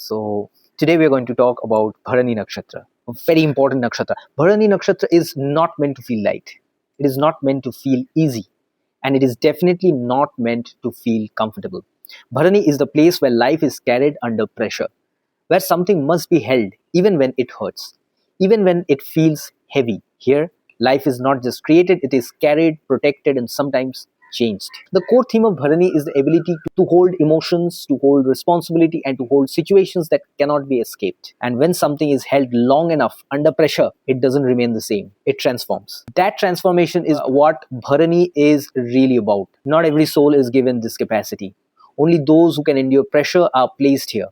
So today we are going to talk about Bharani Nakshatra, a very important nakshatra. Bharani Nakshatra is not meant to feel light. It is not meant to feel easy. And it is definitely not meant to feel comfortable. Bharani is the place where life is carried under pressure, where something must be held even when it hurts, even when it feels heavy. Here, life is not just created, it is carried, protected, and sometimes changed. The core theme of Bharani is the ability to hold emotions, to hold responsibility, and to hold situations that cannot be escaped. And when something is held long enough under pressure, it doesn't remain the same, it transforms. That transformation is what Bharani is really about. Not every soul is given this capacity. Only those who can endure pressure are placed here.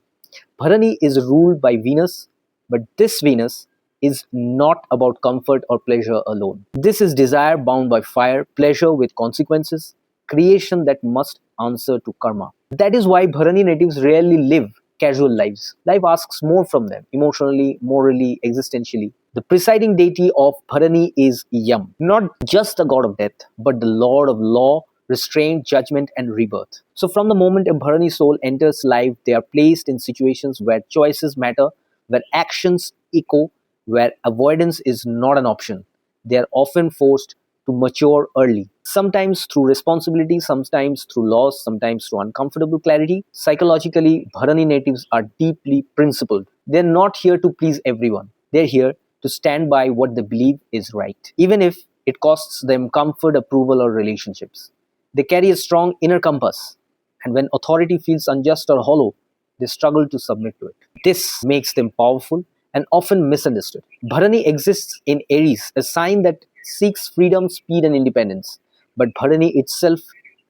Bharani is ruled by Venus, but this Venus is not about comfort or pleasure alone. This is desire bound by fire, pleasure with consequences, creation that must answer to karma. That is why Bharani natives rarely live casual lives. Life asks more from them, emotionally, morally, existentially. The presiding deity of Bharani is Yam, not just the god of death, but the lord of law, restraint, judgment, and rebirth. So, from the moment a Bharani soul enters life, they are placed in situations where choices matter, where actions echo, where avoidance is not an option. They are often forced to mature early, sometimes through responsibility, sometimes through loss, sometimes through uncomfortable clarity. Psychologically, Bharani natives are deeply principled. They're not here to please everyone, they're here to stand by what they believe is right, even if it costs them comfort, approval, or relationships. They carry a strong inner compass, and when authority feels unjust or hollow, they struggle to submit to it. This makes them powerful and often misunderstood. Bharani exists in Aries, a sign that seeks freedom, speed, and independence. But Bharani itself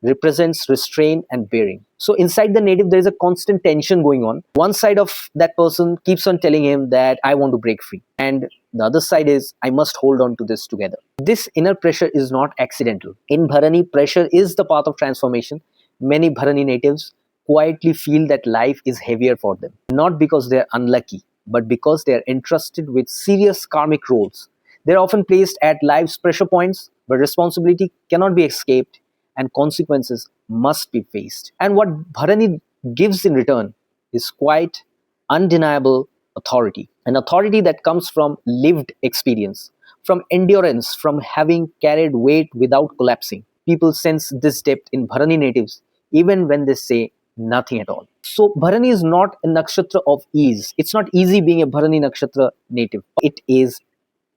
represents restraint and bearing. So inside the native, there is a constant tension going on. One side of that person keeps on telling him that I want to break free. And the other side is I must hold on to this together. This inner pressure is not accidental. In Bharani, pressure is the path of transformation. Many Bharani natives quietly feel that life is heavier for them, not because they are unlucky, but because they are entrusted with serious karmic roles. They are often placed at life's pressure points, but responsibility cannot be escaped and consequences must be faced. And what Bharani gives in return is quite undeniable authority, an authority that comes from lived experience, from endurance, from having carried weight without collapsing. People sense this depth in Bharani natives even when they say nothing at all. So Bharani is not a nakshatra of ease. It's not easy being a Bharani nakshatra native. It is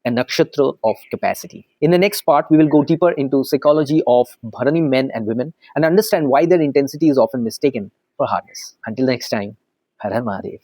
a nakshatra of capacity. In the next part, we will go deeper into psychology of Bharani men and women and understand why their intensity is often mistaken for hardness. Until next time, Har Har Mahadev.